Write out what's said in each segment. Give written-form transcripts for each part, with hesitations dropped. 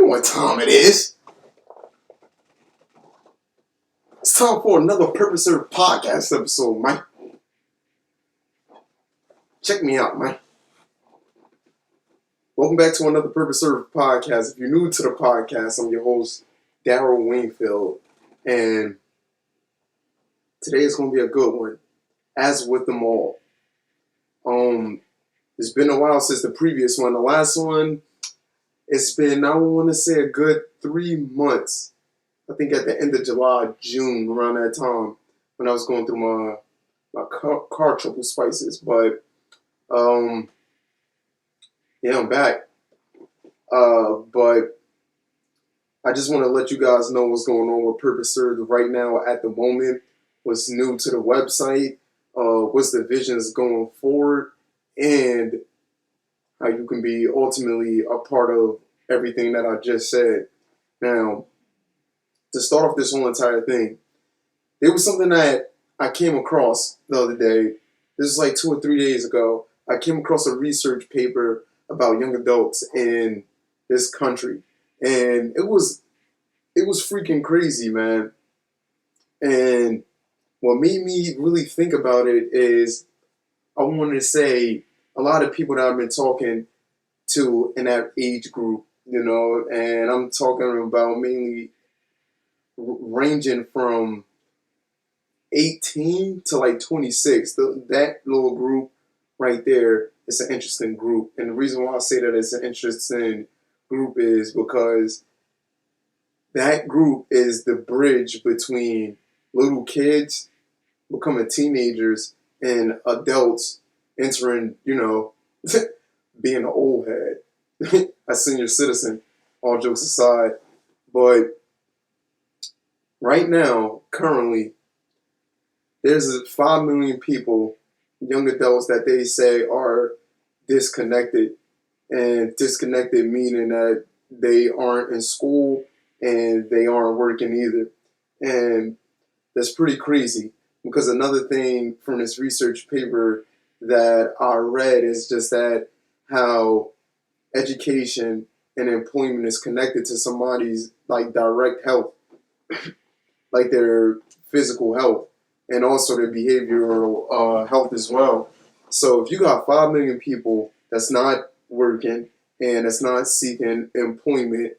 know what time it is. It's time for another Purpose Served podcast episode, man. Check me out, man. Welcome back to another Purpose Served podcast. If you're new to the podcast, I'm your host, Daryl Wingfield. And today is going to be a good one, as with them all. It's been a while since the previous one. The last one, it's been, I want to say, a good 3 months. I think at the end of July, June, around that time, when I was going through my car trouble spices. But, yeah, I'm back. But I just want to let you guys know what's going on with Purpose Served right now at the moment. What's new to the website, what's the visions going forward, and how you can be ultimately a part of everything that I just said. Now, to start off this whole entire thing, there was something that I came across the other day. This is like 2 or 3 days ago. I came across a research paper about young adults in this country. And it was freaking crazy, man. And what made me really think about it is I wanted to say a lot of people that I've been talking to in that age group, and I'm talking about mainly ranging from 18 to like 26. That little group right there is an interesting group. And the reason why I say that it's an interesting group is because that group is the bridge between little kids becoming teenagers and adults entering, being an old head, a senior citizen, all jokes aside. But right now, currently, there's 5 million people, young adults, that they say are disconnected. And disconnected meaning that they aren't in school and they aren't working either. And that's pretty crazy, because another thing from this research paper that I read is just that how education and employment is connected to somebody's like direct health, like their physical health and also their behavioral health as well. So if you got 5 million people that's not working and that's not seeking employment,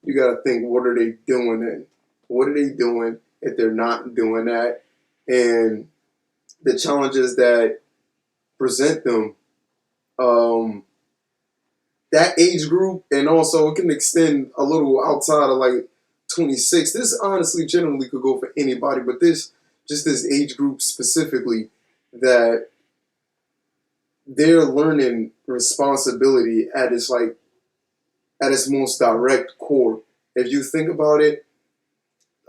you got to think, what are they doing then? What are they doing if they're not doing that? And the challenges that present them, that age group, and also it can extend a little outside of like 26. This honestly generally could go for anybody, but this age group specifically, that they're learning responsibility at its most direct core. If you think about it,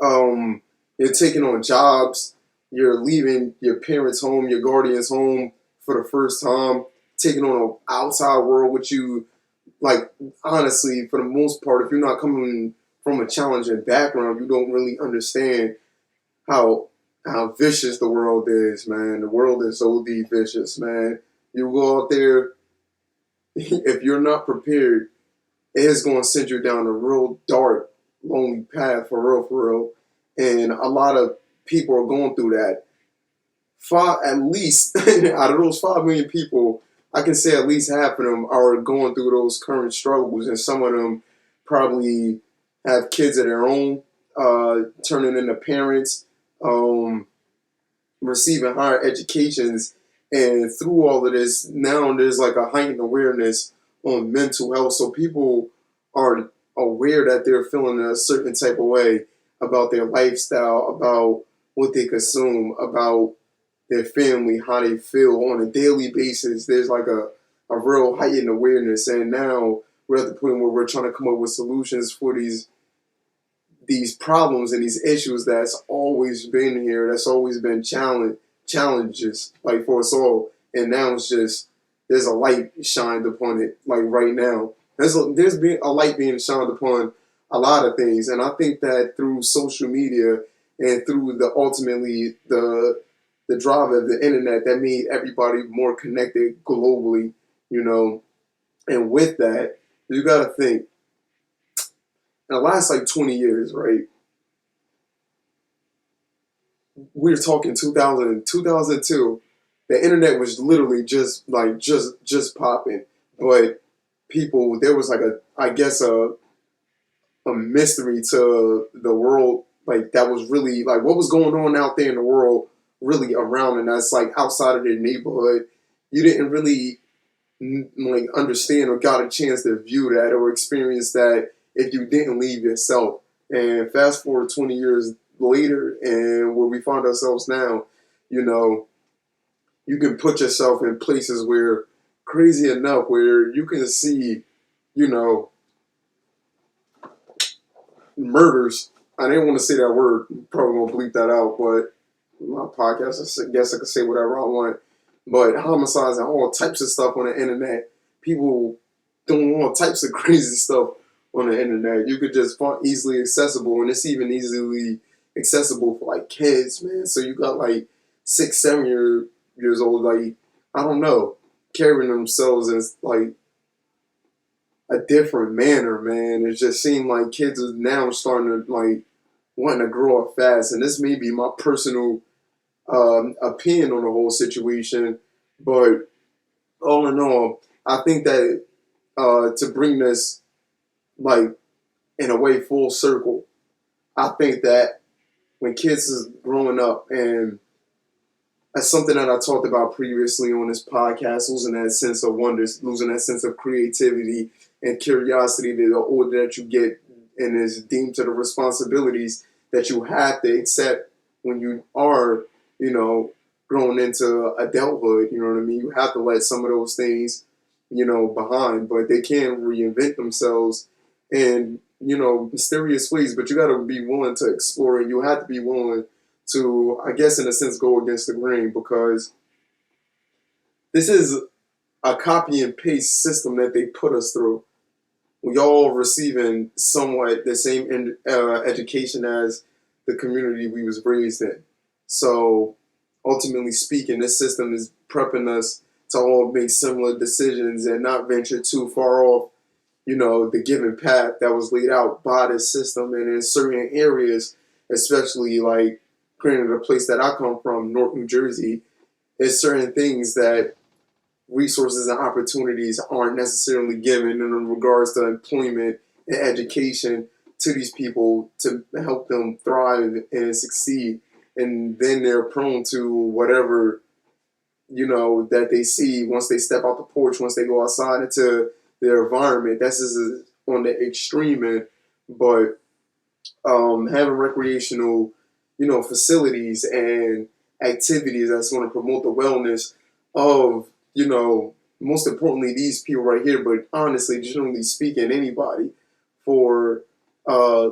you're taking on jobs, you're leaving your parents' home, your guardian's home for the first time, taking on an outside world with you. Like, honestly, for the most part, if you're not coming from a challenging background, you don't really understand how vicious the world is, man. The world is OD vicious, man. You go out there, if you're not prepared, it's going to send you down a real dark, lonely path for real. And a lot of people are going through that. At least, out of those 5 million people, I can say at least half of them are going through those current struggles. And some of them probably have kids of their own, turning into parents, receiving higher educations. And through all of this, now there's like a heightened awareness on mental health. So people are aware that they're feeling a certain type of way about their lifestyle, about what they consume, about their family, how they feel on a daily basis. There's like a real heightened awareness. And now we're at the point where we're trying to come up with solutions for these problems and these issues that's always been here, that's always been challenges like for us all. And now it's just, there's a light shined upon it, like right now. There's been a light being shined upon a lot of things. And I think that through social media and through ultimately the drive of the internet, that made everybody more connected globally, And with that, you got to think, in the last like 20 years, right? We're talking 2000, 2002. The internet was literally just popping, but people there was like I guess a mystery to the world, like that was really like what was going on out there in the world really around, and that's like outside of their neighborhood. You didn't really like understand or got a chance to view that or experience that if you didn't leave yourself. And fast forward 20 years later, and where we find ourselves now, you know, you can put yourself in places where, crazy enough, where you can see, you know, murders. I didn't want to say that word. Probably gonna bleep that out, but my podcast, I guess I can say whatever I want. But homicides and all types of stuff on the internet. People doing all types of crazy stuff on the internet. You could just find easily accessible, and it's even easily accessible for like kids, man. So you got like 6, 7 years old, like I don't know, carrying themselves as like a different manner, man. It just seemed like kids are now starting to like wanting to grow up fast, and this may be my personal opinion on the whole situation, but all in all, I think that to bring this like in a way full circle, I think that when kids is growing up, and that's something that I talked about previously on this podcast, losing that sense of wonder, losing that sense of creativity and curiosity the older that you get, and is deemed to the responsibilities that you have to accept when you are, you know, growing into adulthood. You know what I mean? You have to let some of those things, you know, behind, but they can reinvent themselves in, you know, mysterious ways. But you got to be willing to explore, and you have to be willing to, I guess, in a sense, go against the grain, because this is a copy and paste system that they put us through. We all receiving somewhat the same education as the community we was raised in. So ultimately speaking, this system is prepping us to all make similar decisions and not venture too far off, you know, the given path that was laid out by this system. And in certain areas, especially like, granted, the place that I come from, North New Jersey, there's certain things that resources and opportunities aren't necessarily given in regards to employment and education to these people to help them thrive and succeed. And then they're prone to whatever, you know, that they see once they step out the porch, once they go outside into their environment. That's just on the extreme end. But having recreational, you know, facilities and activities that's going to promote the wellness of, you know, most importantly, these people right here, but honestly, generally speaking, anybody, for uh,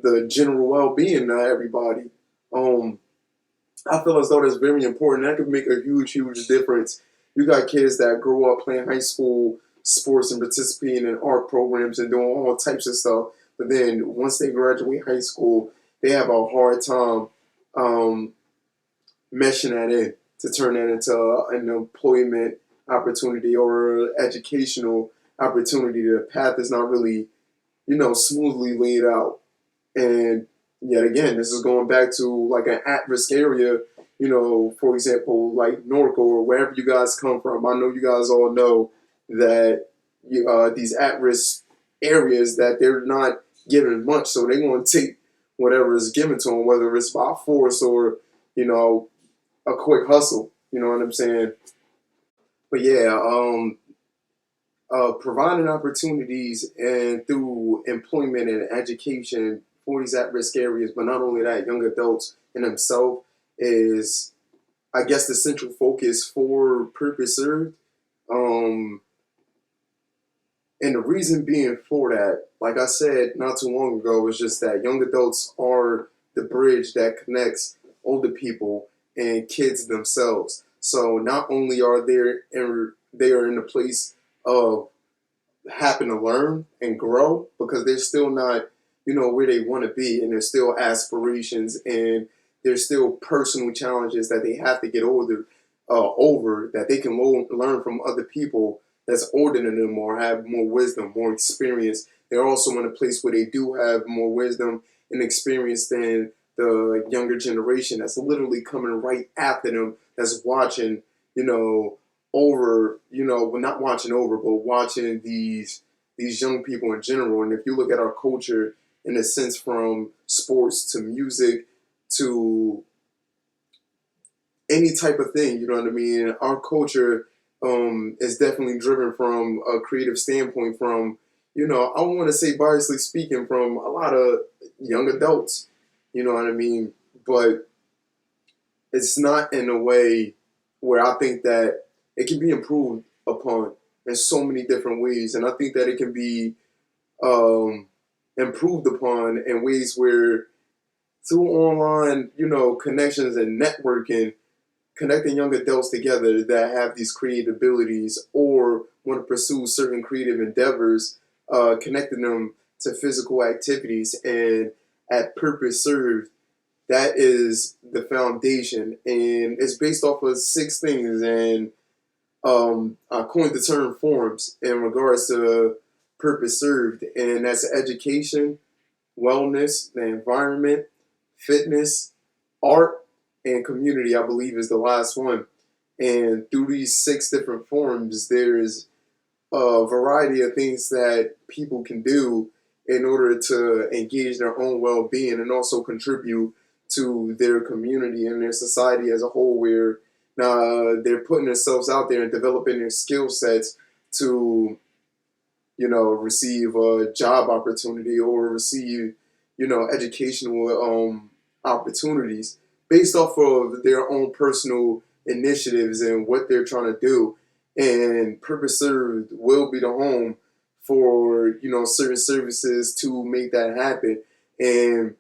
the general well-being of everybody. Um, I feel as though that's very important. That could make a huge, huge difference. You got kids that grow up playing high school sports and participating in art programs and doing all types of stuff, but then once they graduate high school, they have a hard time um, meshing that in to turn that into an employment opportunity or educational opportunity. The path is not really, you know, smoothly laid out. And yet again, this is going back to like an at-risk area, you know, for example, like Norco or wherever you guys come from. I know you guys all know that these at-risk areas, that they're not given much, so they're going to take whatever is given to them, whether it's by force or, you know, a quick hustle. You know what I'm saying? But yeah, providing opportunities and through employment and education for these at-risk areas, but not only that, young adults in themselves is, I guess, the central focus for Purpose Served. Um, and the reason being for that, like I said not too long ago, is just that young adults are the bridge that connects older people and kids themselves. So not only are they are in the place of happen to learn and grow, because they're still not, you know, where they want to be, and there's still aspirations, and there's still personal challenges that they have to get over, that they can learn from other people that's older than them or have more wisdom, more experience they're also in a place where they do have more wisdom and experience than the younger generation that's literally coming right after them, that's watching, over, well, not watching over, but watching these young people in general. And if you look at our culture in a sense, from sports to music to any type of thing, you know what I mean? Our culture is definitely driven from a creative standpoint from, I want to say biasly speaking, from a lot of young adults, you know what I mean? But it's not in a way where I think that it can be improved upon in so many different ways. And I think that it can be improved upon in ways where through online, connections and networking, connecting young adults together that have these creative abilities or want to pursue certain creative endeavors, connecting them to physical activities and at purpose served. That is the foundation, and it's based off of 6 things. And I coined the term forms in regards to purpose served, and that's education, wellness, the environment, fitness, art, and community, I believe, is the last one. And through these 6 different forms, there's a variety of things that people can do in order to engage their own well-being and also contribute to their community and their society as a whole, where they're putting themselves out there and developing their skill sets to, receive a job opportunity or receive, educational opportunities based off of their own personal initiatives and what they're trying to do. And Purpose Served will be the home for, certain services to make that happen. And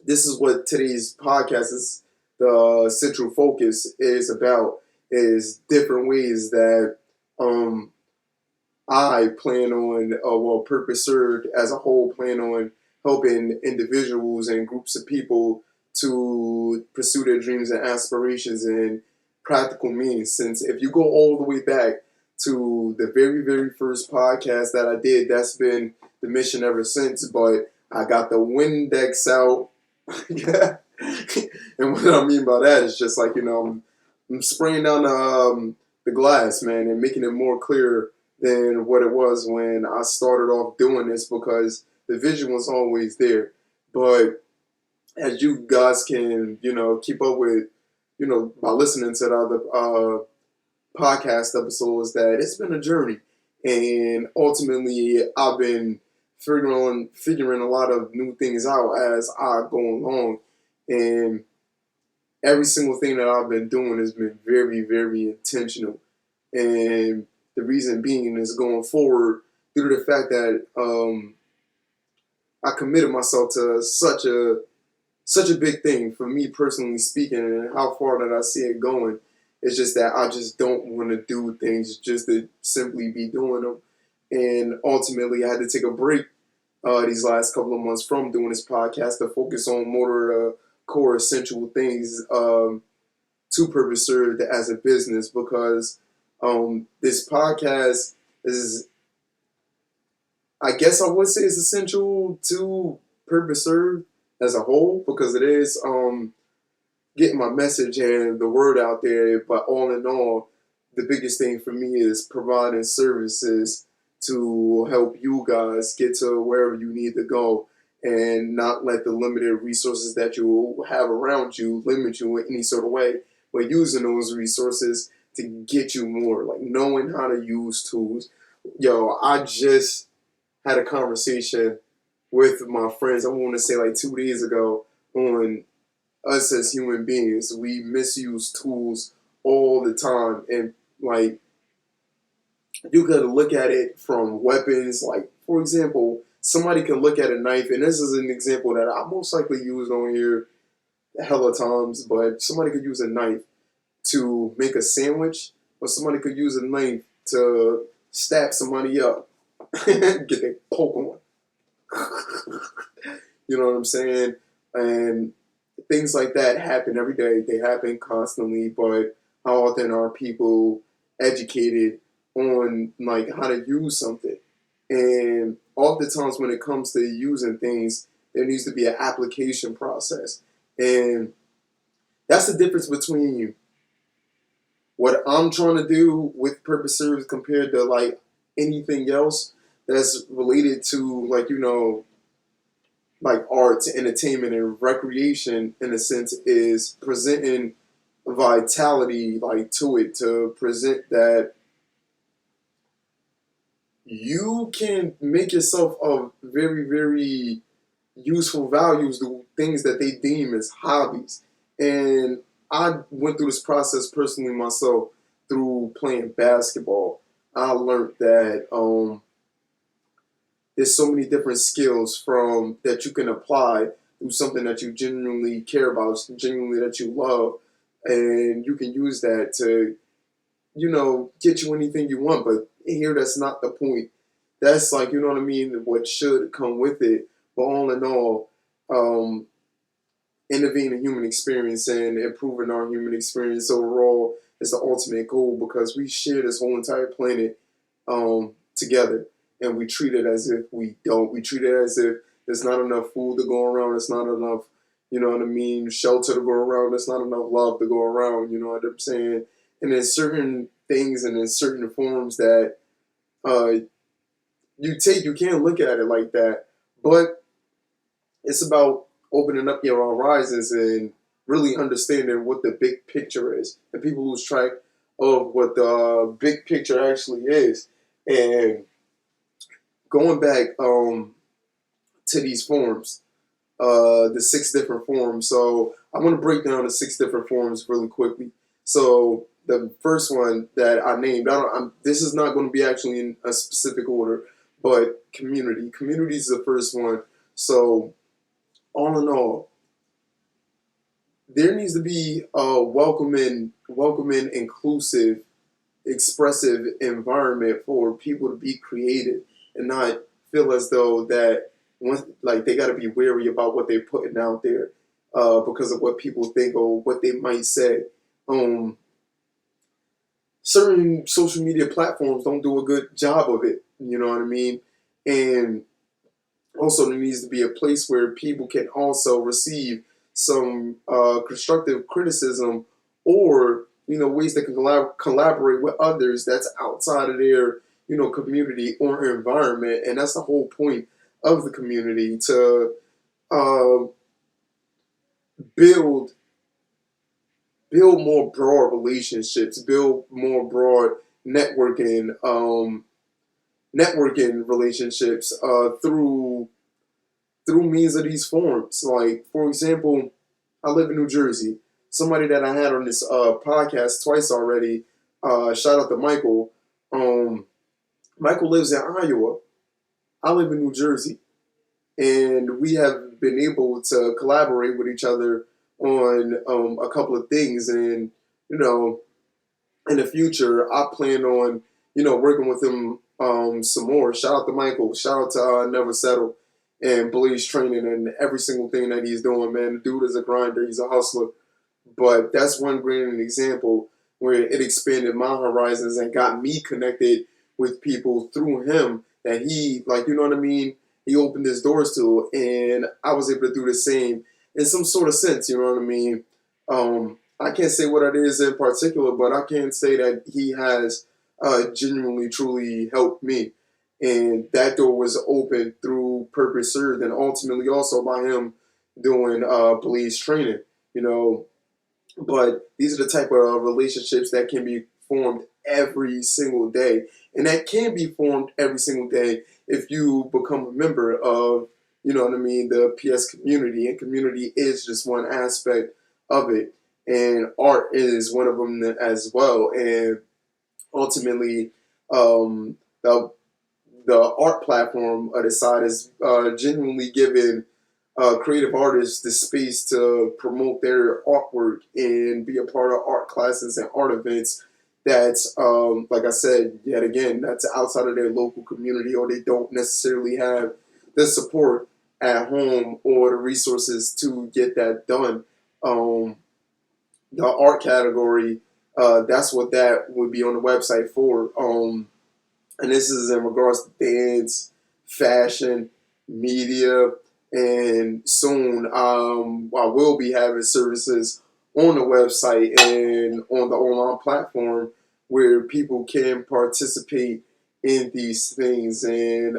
this is what today's podcast is, the central focus is about, is different ways that I plan on, Purpose Served as a whole plan on helping individuals and groups of people to pursue their dreams and aspirations in practical means. Since if you go all the way back to the very, very first podcast that I did, that's been the mission ever since. But I got the Windex out. And what I mean by that is just like, I'm spraying down the glass, man, and making it more clear than what it was when I started off doing this, because the vision was always there. But as you guys can, keep up with, by listening to the other podcast episodes, that it's been a journey. And ultimately, I've been figuring a lot of new things out as I go along. And every single thing that I've been doing has been very, very intentional. And the reason being is going forward due to the fact that I committed myself to such a big thing for me personally speaking, and how far that I see it going. It's just that I just don't want to do things just to simply be doing them. And ultimately, I had to take a break these last couple of months from doing this podcast to focus on more core essential things to Purpose Served as a business, because this podcast is, I guess I would say, is essential to Purpose Served as a whole, because it is getting my message and the word out there. But all in all, the biggest thing for me is providing services to help you guys get to wherever you need to go, and not let the limited resources that you have around you limit you in any sort of way, but using those resources to get you more, like knowing how to use tools. Yo, I just had a conversation with my friends, I want to say like 2 days ago, on us as human beings. We misuse tools all the time. And like, you could look at it from weapons. Like, for example, somebody can look at a knife, and this is an example that I most likely used on here hella times, but somebody could use a knife to make a sandwich, or somebody could use a knife to stab somebody up, get their poke on. You know what I'm saying? And things like that happen every day. They happen constantly, but how often are people educated on like how to use something? And oftentimes when it comes to using things, there needs to be an application process. And that's the difference between what I'm trying to do with Purpose Serves compared to like anything else that's related to like, like arts, entertainment, and recreation in a sense is presenting vitality like to it, to present that you can make yourself of very, very useful values, the things that they deem as hobbies. And I went through this process personally myself through playing basketball. I learned that there's so many different skills from that you can apply through something that you genuinely care about, genuinely that you love, and you can use that to, get you anything you want. But here, that's not the point. That's like, you know what I mean, what should come with it. But all in all, innovating the human experience and improving our human experience overall is the ultimate goal because we share this whole entire planet together, and we treat it as if we don't. We treat it as if there's not enough food to go around. There's not enough, shelter to go around. There's not enough love to go around. You know what I'm saying? And there's certain things and there's certain forms that you can't look at it like that, but it's about opening up your horizons and really understanding what the big picture is. And people lose track of what the big picture actually is. And going back to these forms, the 6 different forms. So I'm going to break down the 6 different forms really quickly. So the first one that I named, this is not going to be actually in a specific order, but community. Community is the first one. So all in all, there needs to be a welcoming, inclusive, expressive environment for people to be creative and not feel as though that they got to be wary about what they're putting out there because of what people think or what they might say. Certain social media platforms don't do a good job of it. You know what I mean? And also, there needs to be a place where people can also receive some constructive criticism or, ways they can collaborate with others that's outside of their, community or environment. And that's the whole point of the community, to build more broad relationships, build more broad networking relationships through means of these forms. Like, for example, I live in New Jersey. Somebody that I had on this podcast twice already, shout out to Michael. Michael lives in Iowa. I live in New Jersey. And we have been able to collaborate with each other on a couple of things. And, in the future, I plan on, working with him some more. Shout out to Michael. Shout out to Never Settle and Blaze Training and every single thing that he's doing, man. The dude is a grinder. He's a hustler. But that's one great example where it expanded my horizons and got me connected with people through him that he, he opened his doors to. And I was able to do the same in some sort of sense, you know what I mean? I can't say what it is in particular, but I can say that he has genuinely, truly helped me. And that door was opened through Purpose Served and ultimately also by him doing Blaze Training, But these are the type of relationships that can be formed every single day. And that can be formed every single day if you become a member of, the PS community. And community is just one aspect of it. And art is one of them as well. And ultimately, the art platform of the side is genuinely giving creative artists the space to promote their artwork and be a part of art classes and art events that's, like I said, yet again, that's outside of their local community, or they don't necessarily have the support at home or the resources to get that done. The art category, that's what that would be on the website for. And this is in regards to dance, fashion, media, and soon I will be having services on the website and on the online platform where people can participate in these things and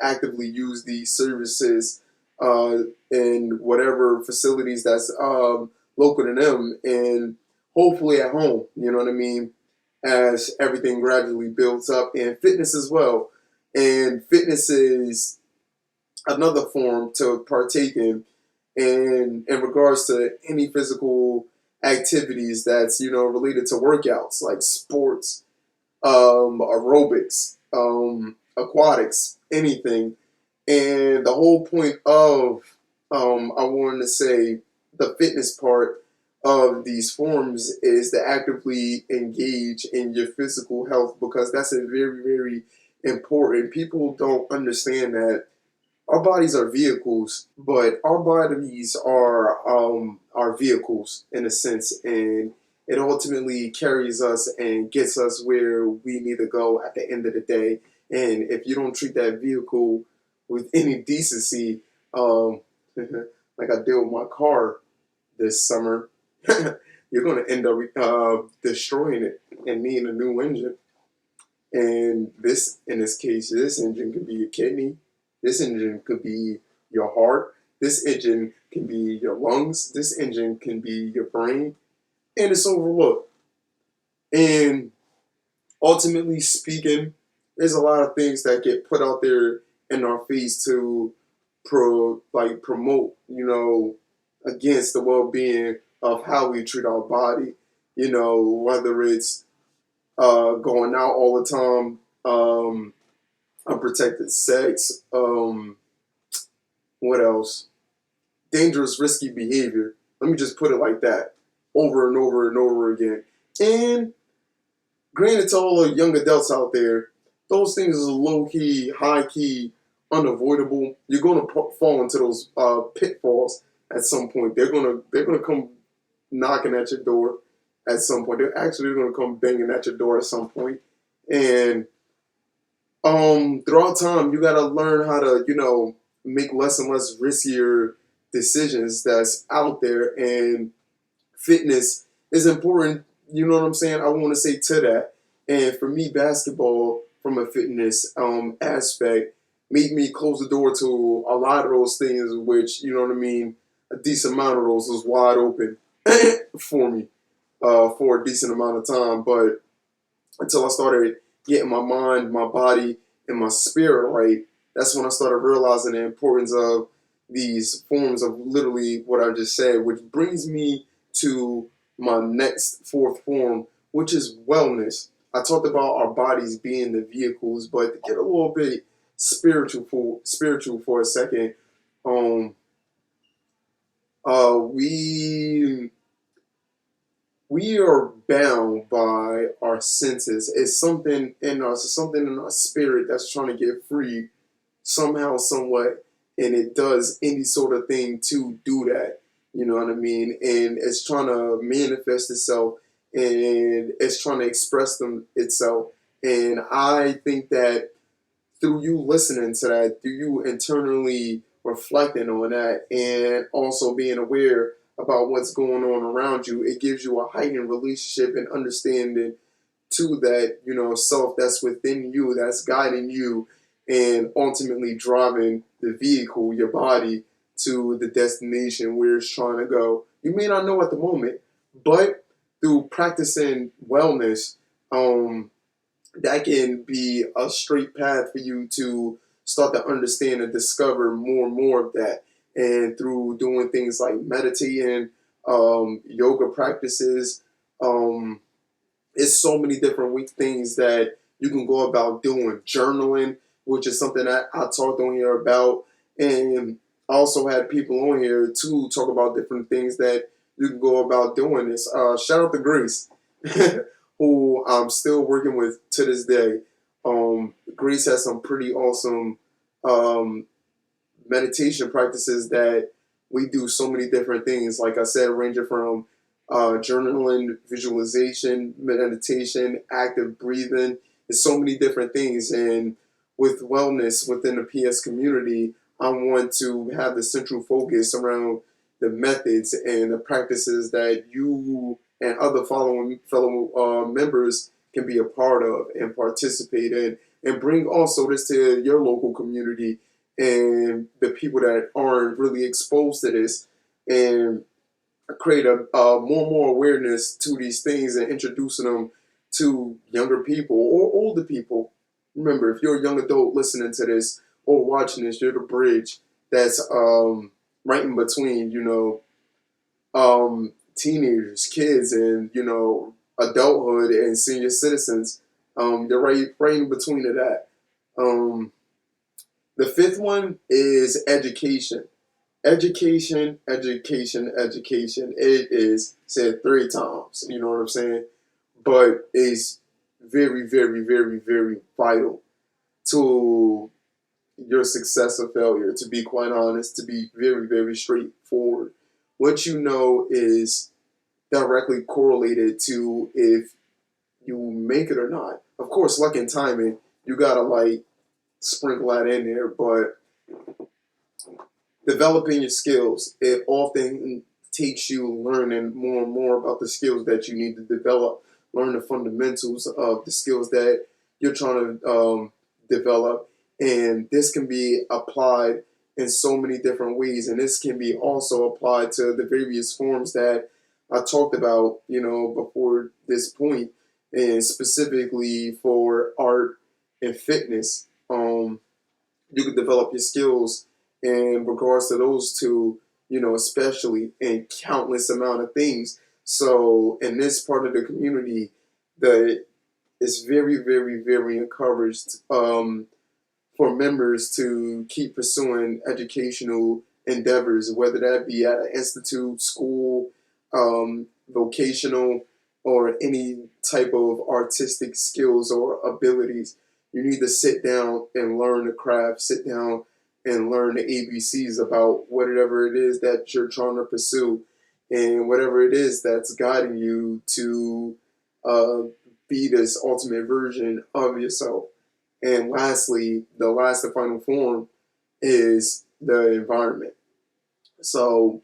actively use these services uh, in whatever facilities that's local to them and hopefully at home, you know what I mean, as everything gradually builds up and fitness as well. And fitness is another form to partake in regards to any physical activities that's, you know, related to workouts like sports, aerobics, aquatics, anything. And the whole point of, I wanted to say, the fitness part of these forms is to actively engage in your physical health because that's a very, very important. People don't understand that our bodies are vehicles, but our bodies are vehicles in a sense, and it ultimately carries us and gets us where we need to go at the end of the day. And if you don't treat that vehicle with any decency, like I did with my car this summer, you're going to end up destroying it and needing a new engine. And this, in this case, this engine could be your kidney. This engine could be your heart. This engine can be your lungs. This engine can be your brain. And it's overlooked. And ultimately speaking, there's a lot of things that get put out there in our face to promote, you know, against the well-being of how we treat our body. You know, whether it's going out all the time, unprotected sex, what else? Dangerous, risky behavior. Let me just put it like that, over and over and over again. And granted to all the young adults out there, those things is low key, high key, unavoidable. You're gonna fall into those pitfalls at some point. They're gonna come knocking at your door at some point. They're gonna come banging at your door at some point. And throughout time, you gotta learn how to, you know, make less and less riskier decisions that's out there. And fitness is important. You know what I'm saying? I want to say to that. And for me, basketball, from a fitness aspect, made me close the door to a lot of those things, which, you know what I mean, a decent amount of those was wide open for me for a decent amount of time. But until I started getting my mind, my body, and my spirit right, that's when I started realizing the importance of these forms of literally what I just said, which brings me to my next fourth form, which is wellness. I talked about our bodies being the vehicles, but to get a little bit spiritual for a second, um, we are bound by our senses. It's something in us, it's something in our spirit that's trying to get free somehow, somewhat, and it does any sort of thing to do that. You know what I mean? And it's trying to manifest itself and it's trying to express itself. And I think that through you listening to that, through you internally reflecting on that, and also being aware about what's going on around you, it gives you a heightened relationship and understanding to that, you know, self that's within you, that's guiding you, and ultimately driving the vehicle, your body, to the destination where it's trying to go. You may not know at the moment, but through practicing wellness, that can be a straight path for you to start to understand and discover more and more of that. And through doing things like meditating, yoga practices, it's so many different things that you can go about doing. Journaling, which is something that I talked on here about. And I also had people on here to talk about different things that you can go about doing this. Shout out to Grace, who I'm still working with to this day. Grace has some pretty awesome um, meditation practices that we do so many different things. Like I said, ranging from journaling, visualization, meditation, active breathing. There's so many different things. And with wellness within the PS community, I want to have the central focus around the methods and the practices that you and other following fellow members can be a part of and participate in, and bring also this to your local community and the people that aren't really exposed to this, and create more and more awareness to these things and introducing them to younger people or older people. Remember, if you're a young adult listening to this or watching this, you're the bridge that's right in between, teenagers, kids, and adulthood and senior citizens. You're right in between of that. Um, the fifth one is education. Education, education, education. It is said three times. You know what I'm saying? But it's very, very, very, very vital to your success or failure, to be quite honest, to be very, very straightforward. What you know is directly correlated to if you make it or not. Of course, luck and timing, you gotta like sprinkle that in there, but developing your skills, it often takes you learning more and more about the skills that you need to develop, learn the fundamentals of the skills that you're trying to develop. And this can be applied in so many different ways. And this can be also applied to the various forms that I talked about, before this point, and specifically for art and fitness. You can develop your skills in regards to those two, especially in countless amount of things. So in this part of the community, the it's very, very, very encouraged for members to keep pursuing educational endeavors, whether that be at an institute, school, vocational, or any type of artistic skills or abilities. You need to sit down and learn the craft, sit down and learn the ABCs about whatever it is that you're trying to pursue and whatever it is that's guiding you to uh, be this ultimate version of yourself. And lastly, the last and final form is the environment. So,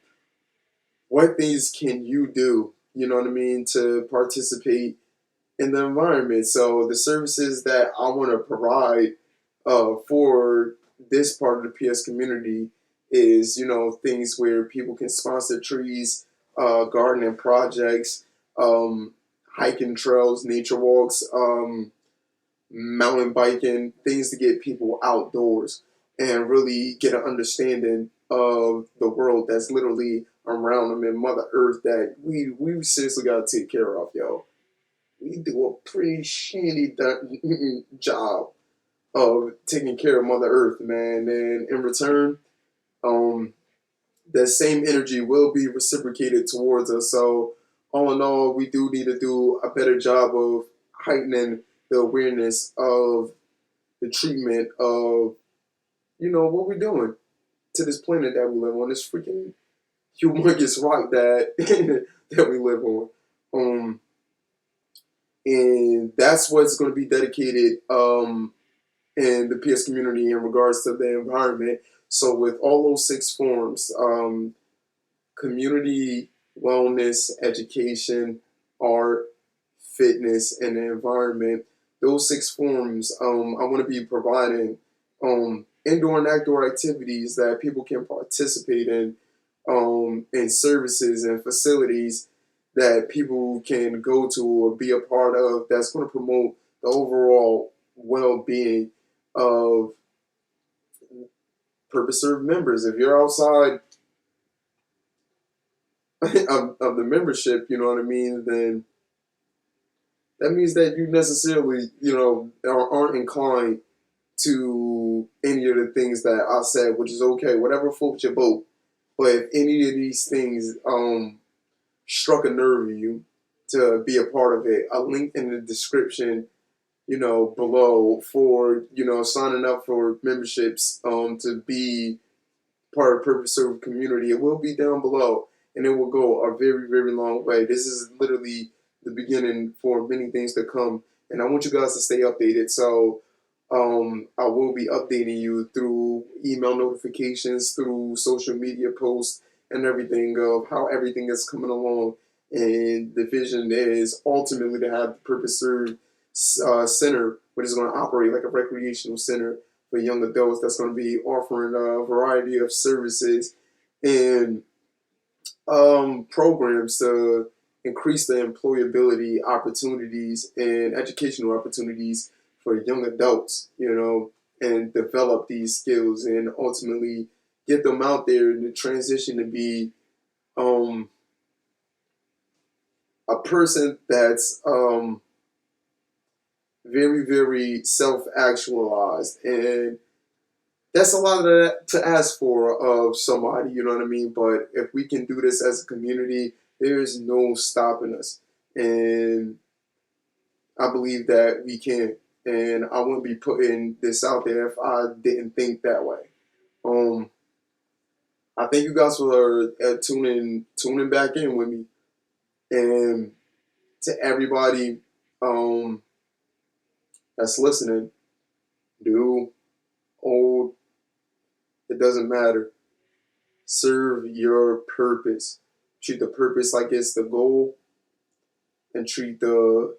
what things can you do, you know what I mean, to participate in the environment? So, the services that I want to provide for this part of the PS community is, things where people can sponsor trees, gardening projects, hiking trails, nature walks, mountain biking, things to get people outdoors and really get an understanding of the world that's literally around them and Mother Earth that we seriously gotta take care of, yo. We do a pretty shitty job of taking care of Mother Earth, man. And in return, um, that same energy will be reciprocated towards us. So, all in all, we do need to do a better job of heightening the awareness of the treatment of, what we're doing to this planet that we live on, this freaking humongous rock that that we live on. Um, and that's what's going to be dedicated in the PS community in regards to the environment. So with all those six forms, community, wellness, education, art, fitness, and the environment, those six forms, I want to be providing indoor and outdoor activities that people can participate in, and services and facilities that people can go to or be a part of that's going to promote the overall well-being of purpose served members. If you're outside of the membership, you know what I mean, then that means that you necessarily, aren't inclined to any of the things that I said, which is okay, whatever floats your boat. But if any of these things struck a nerve in you to be a part of it, a link in the description, below for, signing up for memberships to be part of Purpose Served community. It will be down below and it will go a very, very long way. This is literally the beginning for many things to come. And I want you guys to stay updated. So I will be updating you through email notifications, through social media posts, and everything of how everything is coming along. And the vision is ultimately to have the Purpose Serve Center, which is going to operate like a recreational center for young adults that's going to be offering a variety of services and programs to increase the employability opportunities and educational opportunities for young adults, and develop these skills and ultimately get them out there in the transition to be um, a person that's very, very self-actualized. And that's a lot of that to ask for of somebody, you know what I mean? But if we can do this as a community, there is no stopping us. And I believe that we can. And I wouldn't be putting this out there if I didn't think that way. Um, I thank you guys for tuning back in with me. And to everybody um, that's listening, new, old, it doesn't matter. Serve your purpose. Treat the purpose like it's the goal, and treat the.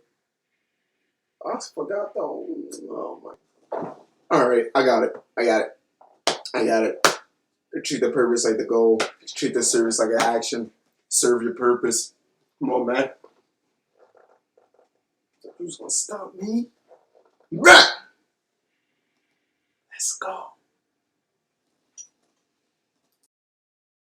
I forgot though. Oh my. All right, I got it. I got it. I got it. Treat the purpose like the goal. Treat the service like an action. Serve your purpose. Come on, man. Who's gonna stop me? Let's go.